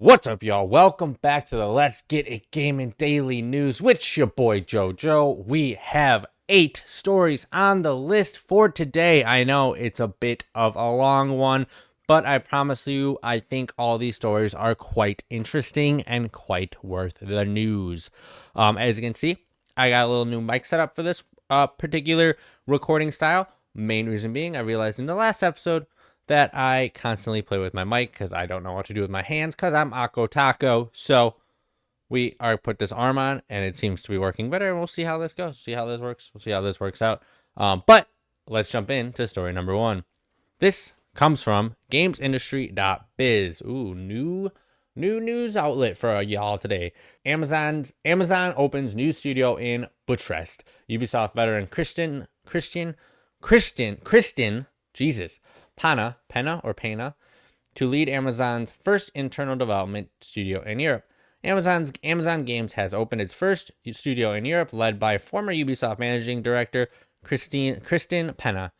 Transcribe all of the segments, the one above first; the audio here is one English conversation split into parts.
What's up, y'all? Welcome back to the Let's Get It Gaming Daily News with your boy JoJo. We have 8 stories on the list for today. I know it's a bit of a long one, but I promise you, I think all these stories are quite interesting and quite worth the news. As you can see, I got a little new mic setup for this particular recording style. Main reason being, I realized in the last episode that I constantly play with my mic because I don't know what to do with my hands because I'm Akko Taco. So we are put this arm on and it seems to be working better. And we'll see how this goes. See how this works. We'll see how this works out. But let's jump into story number 1. This comes from gamesindustry.biz. Ooh, new news outlet for y'all today. Amazon opens new studio in Bucharest. Ubisoft veteran Kristen, Jesus, Pena to lead Amazon's first internal development studio in Europe. Amazon Games has opened its first studio in Europe, led by former Ubisoft managing director Kristen Pena.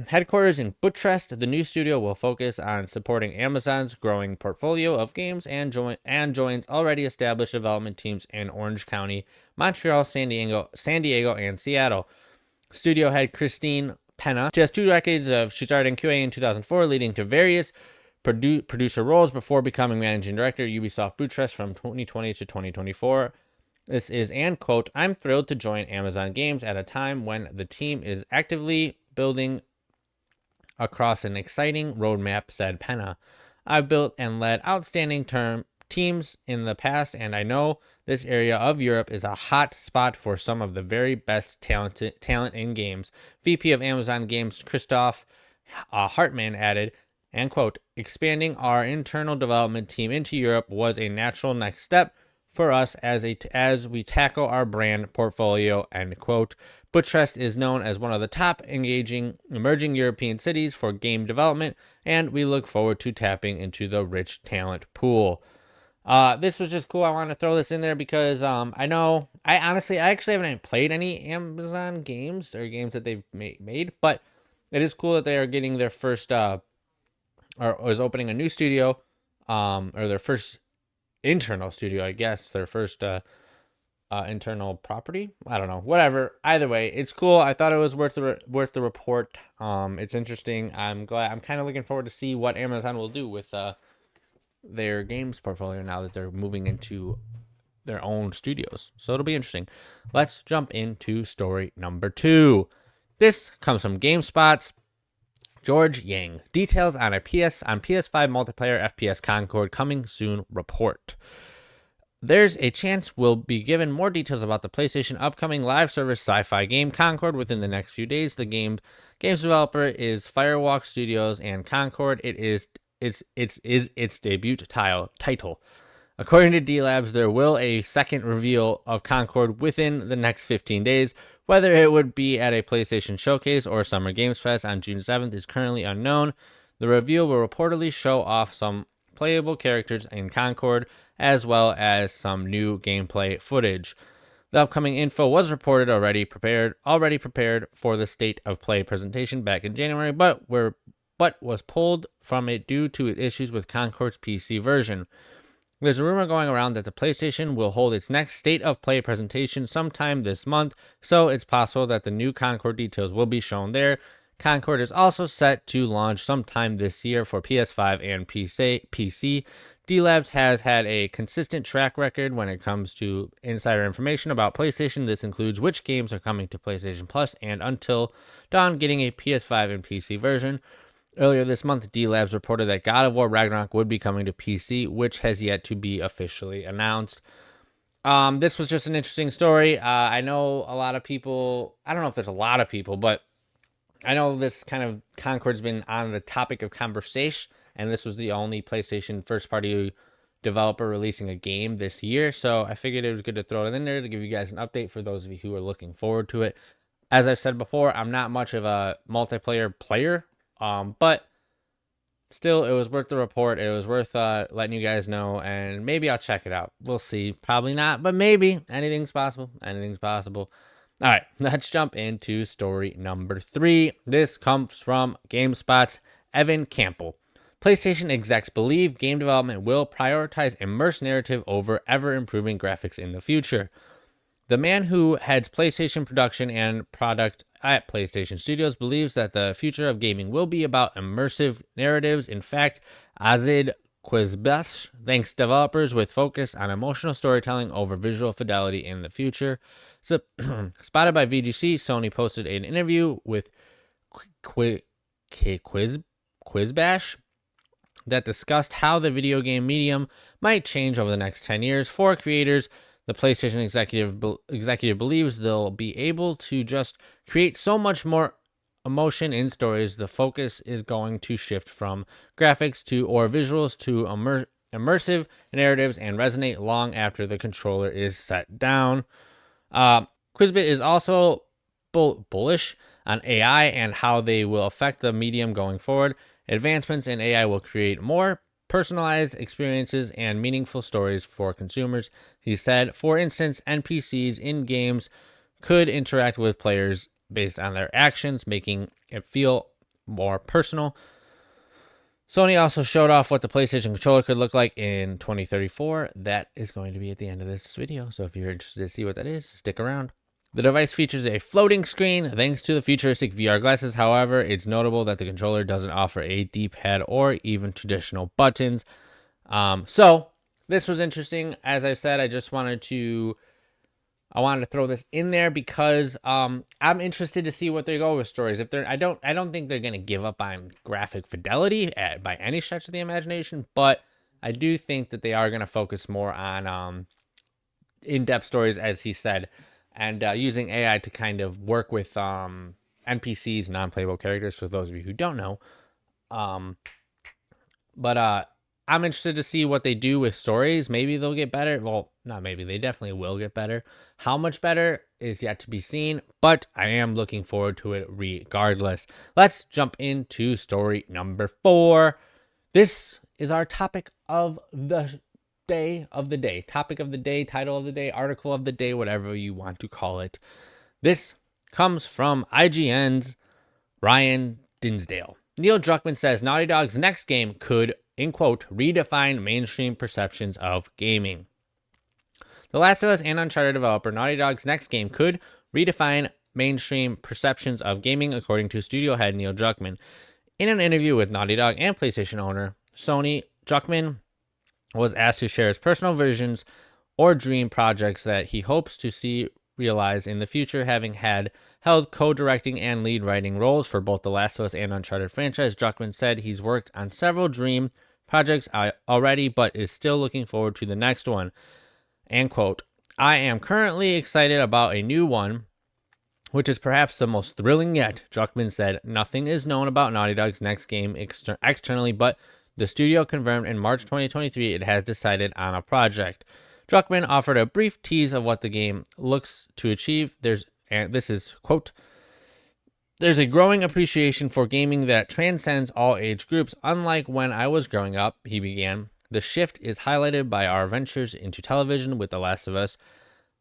Headquarters in Bucharest, the new studio will focus on supporting Amazon's growing portfolio of games and joins already established development teams in Orange County, Montreal, San Diego, and Seattle. Studio head Christine Pena. She has 2 decades she started in QA in 2004, leading to various producer roles before becoming managing director Ubisoft Bucharest from 2020 to 2024. This is, and quote, "I'm thrilled to join Amazon Games at a time when the team is actively building across an exciting roadmap," said Pena. "I've built and led outstanding teams in the past, and I know this area of Europe is a hot spot for some of the very best talent in games." VP of Amazon Games Christoph Hartmann added, and quote, "Expanding our internal development team into Europe was a natural next step for us as we tackle our brand portfolio," end quote. Bucharest is known as one of the top engaging emerging European cities for game development, and we look forward to tapping into the rich talent pool. This was just cool. I want to throw this in there because I actually haven't played any Amazon games or games that they've made, but it is cool that they are getting their first or is opening a new studio, or their first internal studio, I guess, their first internal property. I don't know, whatever. Either way, it's cool. I thought it was worth the report. It's interesting. I'm kind of looking forward to see what Amazon will do with their games portfolio now that they're moving into their own studios. So it'll be interesting. Let's jump into story number 2. This comes from GameSpot's George Yang. Details on PS5 multiplayer FPS Concord coming soon report. There's a chance we'll be given more details about the PlayStation upcoming live service sci-fi game Concord within the next few days. The game's developer is Firewalk Studios, and Concord is its debut title. According to D-Labs, there will a second reveal of Concord within the next 15 days. Whether it would be at a PlayStation Showcase or Summer Games Fest on June 7th is currently unknown. The reveal will reportedly show off some playable characters in Concord, as well as some new gameplay footage. The upcoming info was reported already prepared for the State of Play presentation back in January, but was pulled from it due to issues with Concord's PC version. There's a rumor going around that the PlayStation will hold its next State of Play presentation sometime this month, so it's possible that the new Concord details will be shown there. Concord is also set to launch sometime this year for PS5 and PC. D-Labs has had a consistent track record when it comes to insider information about PlayStation. This includes which games are coming to PlayStation Plus and Until Dawn getting a PS5 and PC version. Earlier this month, D-Labs reported that God of War Ragnarok would be coming to PC, which has yet to be officially announced. This was just an interesting story. I know a lot of people, I don't know if there's a lot of people, but I know this kind of Concord's been on the topic of conversation, and this was the only PlayStation first-party developer releasing a game this year, so I figured it was good to throw it in there to give you guys an update for those of you who are looking forward to it. As I said before, I'm not much of a multiplayer player, but still, it was worth the report. It was worth letting you guys know, and maybe I'll check it out. We'll see. Probably not, but maybe. Anything's possible. Anything's possible. All right, let's jump into story number 3. This comes from GameSpot's Evan Campbell. PlayStation execs believe game development will prioritize immersive narrative over ever-improving graphics in the future. The man who heads PlayStation production and product at PlayStation Studios believes that the future of gaming will be about immersive narratives. In fact, Azid Quizbash thanks developers with focus on emotional storytelling over visual fidelity in the future. So, spotted by VGC, Sony posted an interview with Quizbash that discussed how the video game medium might change over the next 10 years. For creators, the PlayStation executive believes they'll be able to just create so much more emotion in stories. The focus is going to shift from graphics or visuals to immersive narratives and resonate long after the controller is set down. Quizbit is also bullish on AI and how they will affect the medium going forward. Advancements in AI will create more personalized experiences and meaningful stories for consumers, he said. For instance, NPCs in games could interact with players based on their actions, making it feel more personal. Sony also showed off what the PlayStation controller could look like in 2034. That is going to be at the end of this video, so if you're interested to see what that is, stick around. The device features a floating screen thanks to the futuristic VR glasses. However, it's notable that the controller doesn't offer a D-pad or even traditional buttons. So this was interesting. As I said, I wanted to throw this in there because I'm interested to see what they go with stories. I don't think they're gonna give up on graphic fidelity by any stretch of the imagination, but I do think that they are gonna focus more on in-depth stories, as he said, and using AI to kind of work with NPCs, non-playable characters, for those of you who don't know. But I'm interested to see what they do with stories. Maybe they'll get better. Well, not maybe. They definitely will get better. How much better is yet to be seen, but I am looking forward to it regardless. Let's jump into story number 4. This is our topic of the topic of the day, title of the day, article of the day, whatever you want to call it. This comes from IGN's Ryan Dinsdale. Neil Druckman says Naughty Dog's next game could, in quote, redefine mainstream perceptions of gaming. The Last of Us and Uncharted developer Naughty Dog's next game could redefine mainstream perceptions of gaming, according to studio head Neil Druckman. In an interview with Naughty Dog and PlayStation owner Sony, Druckman was asked to share his personal visions or dream projects that he hopes to see realized in the future. Having held co-directing and lead writing roles for both the Last of Us and Uncharted franchise, Druckman said he's worked on several dream projects already, but is still looking forward to the next one. And quote, I am currently excited about a new one, which is perhaps the most thrilling yet, Druckman said. Nothing is known about Naughty Dog's next game externally, but the studio confirmed in March 2023 it has decided on a project. Druckman offered a brief tease of what the game looks to achieve. This is, quote, there's a growing appreciation for gaming that transcends all age groups. Unlike when I was growing up, he began. The shift is highlighted by our ventures into television with The Last of Us,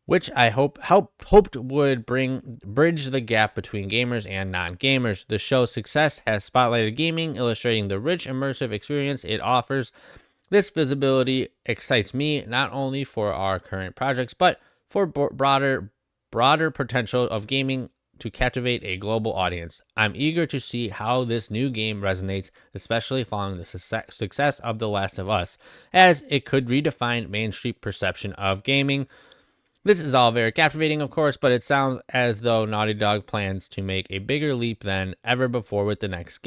which I hoped would bridge the gap between gamers and non-gamers. The show's success has spotlighted gaming, illustrating the rich, immersive experience it offers. This visibility excites me not only for our current projects, but for broader potential of gaming to captivate a global audience. I'm eager to see how this new game resonates, especially following the success of The Last of Us, as it could redefine mainstream perception of gaming. This is all very captivating, of course, but it sounds as though Naughty Dog plans to make a bigger leap than ever before with the next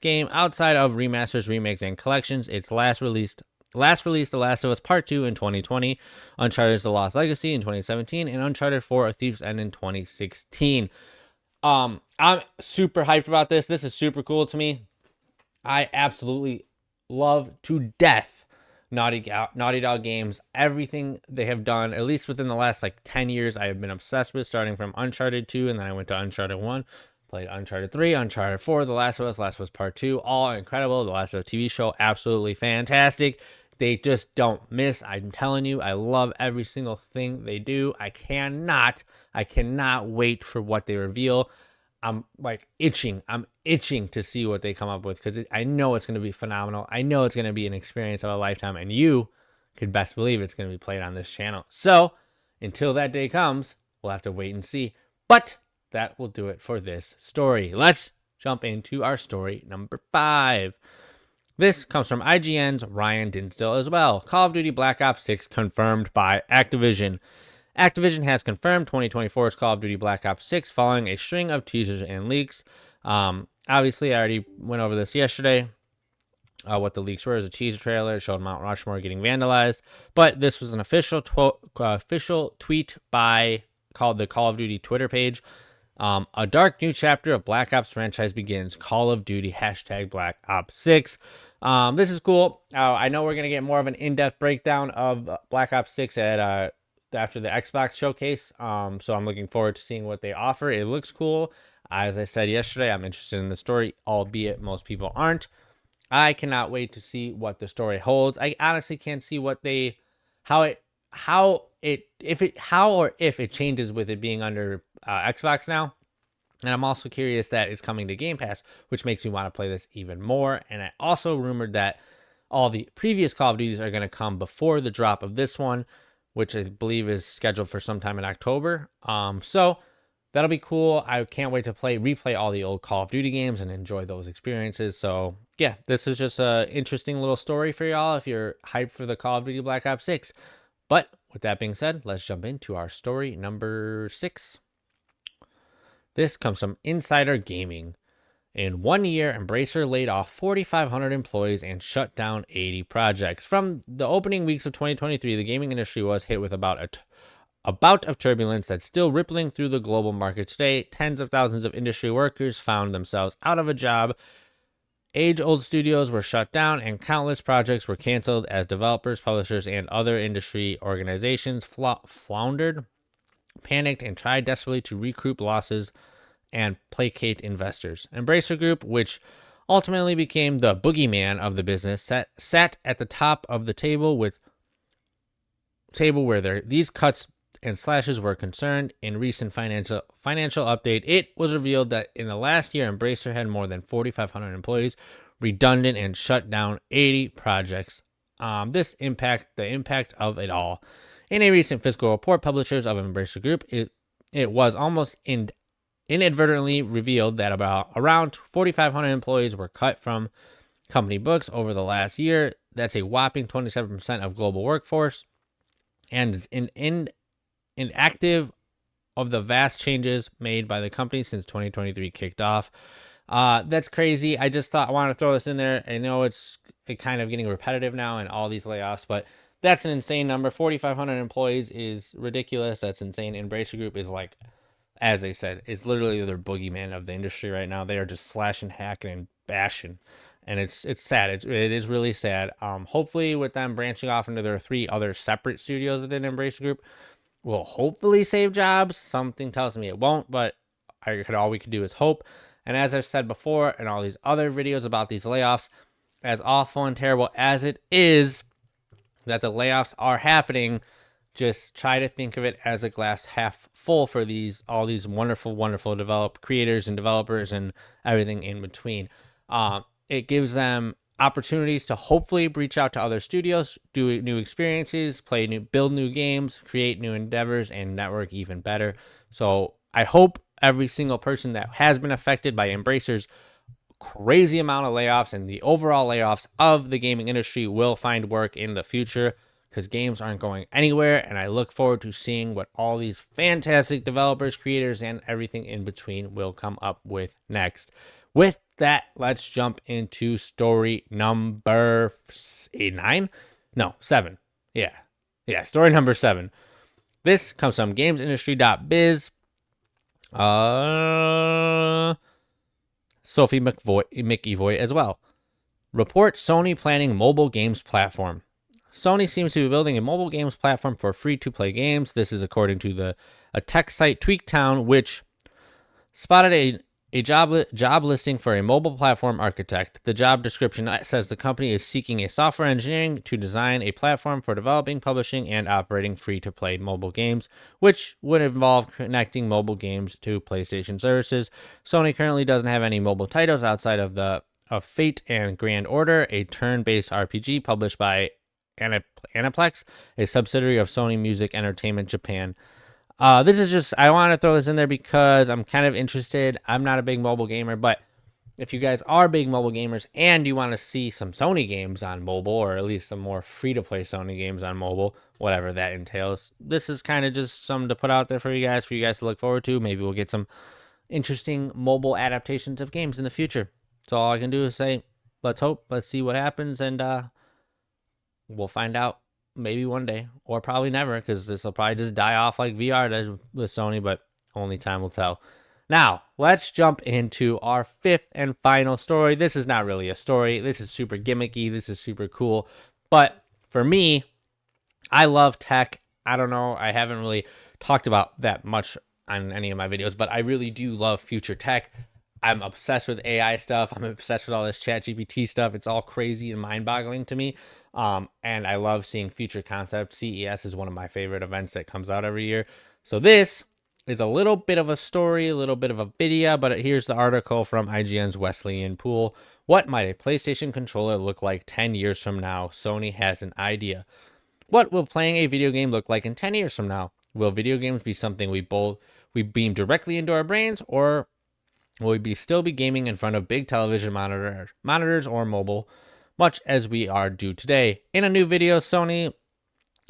game. Outside of remasters, remakes, and collections, its last released The Last of Us Part 2 in 2020, Uncharted: The Lost Legacy in 2017, and Uncharted 4: A Thief's End in 2016. I'm super hyped about this. This is super cool to me. I absolutely love to death Naughty Dog games. Everything they have done, at least within the last 10 years, I have been obsessed with, starting from Uncharted 2, and then I went to Uncharted 1, played Uncharted 3, Uncharted 4, The Last of Us Part 2, all incredible. The Last of Us TV show, absolutely fantastic. They just don't miss. I'm telling you, I love every single thing they do. I cannot wait for what they reveal. I'm like itching. I'm itching to see what they come up with because I know it's going to be phenomenal. I know it's going to be an experience of a lifetime, and you could best believe it's going to be played on this channel. So until that day comes, we'll have to wait and see. But that will do it for this story. Let's jump into our story number 5. This comes from IGN's Ryan Dinsdale as well. Call of Duty Black Ops 6 confirmed by Activision. Activision has confirmed 2024's Call of Duty Black Ops 6 following a string of teasers and leaks. Obviously, I already went over this yesterday. What the leaks were is a teaser trailer. It showed Mount Rushmore getting vandalized. But this was an official tweet by the Call of Duty Twitter page. A dark new chapter of Black Ops franchise begins. Call of Duty #Black Ops 6. This is cool. I know we're going to get more of an in-depth breakdown of Black Ops 6 after the Xbox showcase. So I'm looking forward to seeing what they offer. It looks cool. As I said yesterday, I'm interested in the story, albeit most people aren't. I cannot wait to see what the story holds. I honestly can't see if it changes with it being under Xbox now. And I'm also curious that it's coming to Game Pass, which makes me want to play this even more. And I also rumored that all the previous Call of Duties are going to come before the drop of this one, which I believe is scheduled for sometime in October. So that'll be cool. I can't wait to replay all the old Call of Duty games and enjoy those experiences. So yeah, this is just an interesting little story for y'all if you're hyped for the Call of Duty Black Ops 6. But with that being said, let's jump into our story number 6. This comes from Insider Gaming. In 1 year, Embracer laid off 4,500 employees and shut down 80 projects. From the opening weeks of 2023, the gaming industry was hit with a bout of turbulence that's still rippling through the global market today. Tens of thousands of industry workers found themselves out of a job. Age-old studios were shut down, and countless projects were canceled as developers, publishers, and other industry organizations floundered, panicked, and tried desperately to recoup losses and placate investors. Embracer Group, which ultimately became the boogeyman of the business, sat at the top of the table where these cuts and slashes were concerned. In recent financial update, it was revealed that in the last year, Embracer had more than 4,500 employees redundant and shut down 80 projects. The impact of it all. In a recent fiscal report, publishers of Embracer Group, it was almost inadvertently revealed that around 4,500 employees were cut from company books over the last year. That's a whopping 27% of global workforce, and is inactive of the vast changes made by the company since 2023 kicked off. That's crazy. I want to throw this in there. I know it's kind of getting repetitive now and all these layoffs, but that's an insane number. 4,500 employees is ridiculous. That's insane. Embracer Group is like, as I said, it's literally their boogeyman of the industry right now. They are just slashing, hacking, and bashing. And it's sad. It is really sad. Hopefully with them branching off into their 3 other separate studios within Embracer Group, will hopefully save jobs. Something tells me it won't, but all we can do is hope. And as I've said before in all these other videos about these layoffs, as awful and terrible as it is that the layoffs are happening, just try to think of it as a glass half full for all these wonderful creators and developers and everything in between. It gives them opportunities to hopefully reach out to other studios, do new experiences, build new games, create new endeavors, and network even better. So I hope every single person that has been affected by Embracer's crazy amount of layoffs and the overall layoffs of the gaming industry will find work in the future, because games aren't going anywhere, and I look forward to seeing what all these fantastic developers, creators, and everything in between will come up with next. With that, let's jump into story number 7. Yeah, story number 7. This comes from gamesindustry.biz. Sophie McEvoy as well. Report Sony planning mobile games platform. Sony seems to be building a mobile games platform for free-to-play games. This is according to a tech site TweakTown, which spotted job listing for a mobile platform architect. The job description says the company is seeking a software engineering to design a platform for developing, publishing, and operating free-to-play mobile games, which would involve connecting mobile games to PlayStation services. Sony currently doesn't have any mobile titles outside of Fate and Grand Order, a turn-based RPG published by Aniplex, a subsidiary of Sony Music Entertainment Japan. This is just, I want to throw this in there because I'm kind of interested. I'm not a big mobile gamer, but if you guys are big mobile gamers and you want to see some Sony games on mobile, or at least some more free-to-play Sony games on mobile, whatever that entails, this is kind of just something to put out there for you guys to look forward to. Maybe we'll get some interesting mobile adaptations of games in the future. So all I can do is say, let's hope, let's see what happens, and we'll find out. Maybe one day, or probably never, because this will probably just die off like VR does with Sony, but only time will tell. Now, let's jump into our fifth and final story. This is not really a story. This is super gimmicky. This is super cool. But for me, I love tech. I don't know. I haven't really talked about that much on any of my videos, but I really do love future tech. I'm obsessed with AI stuff. I'm obsessed with all this ChatGPT stuff. It's all crazy and mind-boggling to me. And I love seeing future concepts. CES is one of my favorite events that comes out every year. So this is a little bit of a story, a little bit of a video, but here's the article from IGN's Wesleyan Poole. What might a PlayStation controller look like 10 years from now? Sony has an idea. What will playing a video game look like in 10 years from now? Will video games be something we beam directly into our brains, or will we still be gaming in front of big television monitors or mobile, much as we are do today? In a new video, Sony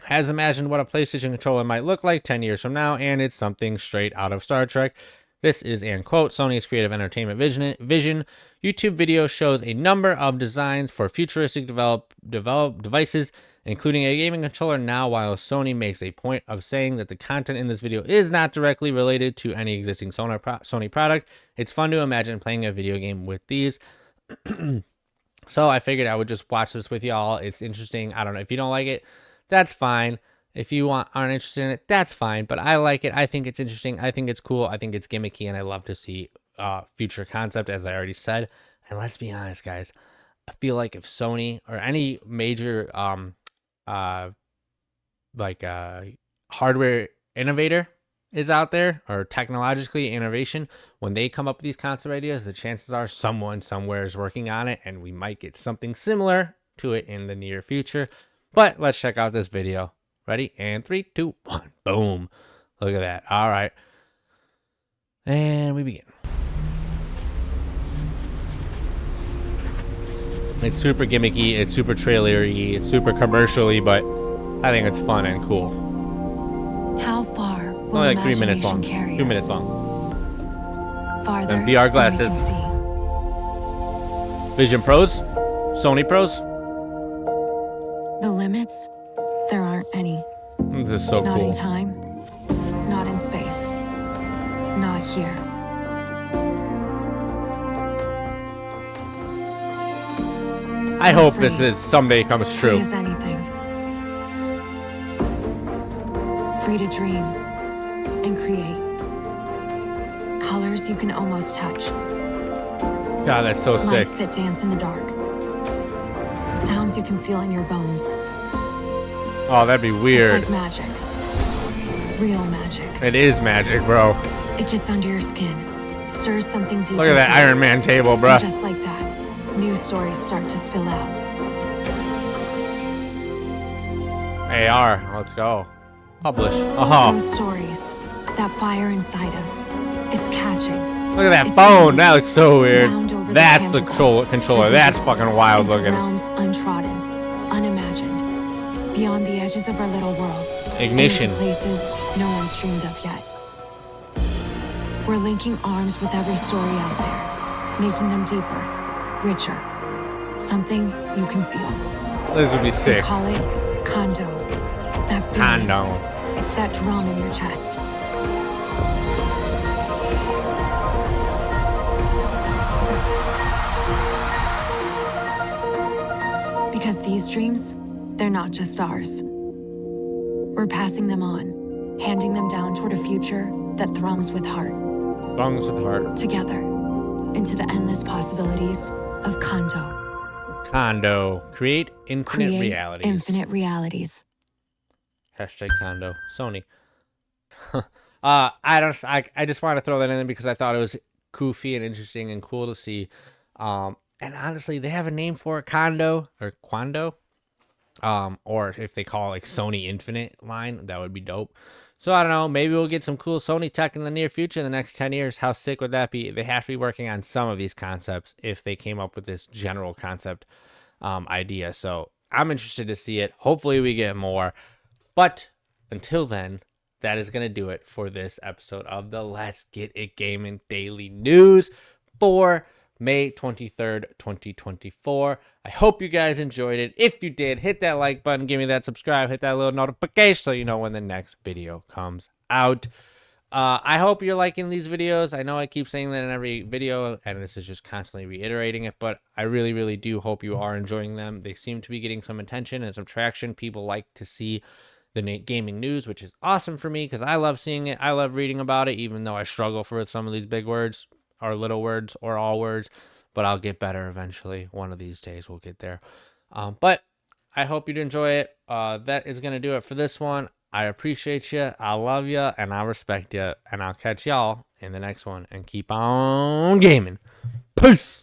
has imagined what a PlayStation controller might look like 10 years from now, and it's something straight out of Star Trek. This is, and quote, Sony's creative entertainment vision. YouTube video shows a number of designs for futuristic devices, including a gaming controller. Now, while Sony makes a point of saying that the content in this video is not directly related to any existing Sony product, it's fun to imagine playing a video game with these. So I figured I would just watch this with y'all. It's interesting. I don't know. If you don't like it, that's fine. If you aren't interested in it, that's fine. But I like it. I think it's interesting. I think it's cool. I think it's gimmicky, and I love to see future concept, as I already said. And let's be honest, guys. I feel like if Sony or any major hardware innovator is out there, or technologically innovation, when they come up with these concept ideas, the chances are someone somewhere is working on it, and we might get something similar to it in the near future. But let's check out this video. Ready? And 3, 2, 1. Boom. Look at that. All right. And we begin. It's super gimmicky. It's super trailery. It's super commercially, but I think it's fun and cool. How far will only like 3 minutes long. 2 minutes long. Farther and VR glasses. Vision Pros. Sony Pros. The limits? There aren't any. This is so not cool. In time, not in space, not here. I hope this is someday comes true. Free as anything. Free to dream and create. Colors you can almost touch. God, that's so sick. Lights that dance in the dark. Sounds you can feel in your bones. Oh, that'd be weird. It's like magic. Real magic. It is magic, bro. It gets under your skin, stirs something deep. Look at that Iron Man table, bro. And just like that, new stories start to spill out. AR, let's go. Publish. Oh. Those stories, that fire inside us, it's catching. Look at that it's phone. That looks so weird. That's the controller. The That's fucking wild into looking. Realms untrodden, unimagined, beyond the edges of our little worlds. Ignition. Into places no one's dreamed of yet. We're linking arms with every story out there, making them deeper, richer. Something you can feel. This would be sick. They call it Kondo. That feeling. Kondo. It's that drum in your chest. Because these dreams, they're not just ours. We're passing them on, handing them down toward a future that thrums with heart. Throngs with heart. Together, into the endless possibilities of Kanto. Condo. Create infinite Create realities. infinite realities. Hashtag condo. Sony. I just want to throw that in there because I thought it was goofy and interesting and cool to see. And honestly, they have a name for it, Condo or Quando. Or if they call it like Sony Infinite line, that would be dope. So I don't know, maybe we'll get some cool Sony tech in the near future in the next 10 years. How sick would that be? They have to be working on some of these concepts if they came up with this general concept idea. So I'm interested to see it. Hopefully we get more. But until then, that is going to do it for this episode of the Let's Get It Gaming Daily News for May 23rd, 2024. I hope you guys enjoyed it. If you did, hit that like button, give me that subscribe, hit that little notification so you know when the next video comes out. I hope you're liking these videos. I know I keep saying that in every video, and this is just constantly reiterating it, but I really, really do hope you are enjoying them. They seem to be getting some attention and some traction. People like to see the gaming news, which is awesome for me because I love seeing it. I love reading about it, even though I struggle for some of these big words or little words or all words, but I'll get better eventually. One of these days we'll get there. But I hope you'd enjoy it. That is going to do it for this one. I appreciate you. I love you and I respect you, and I'll catch y'all in the next one, and keep on gaming. Peace.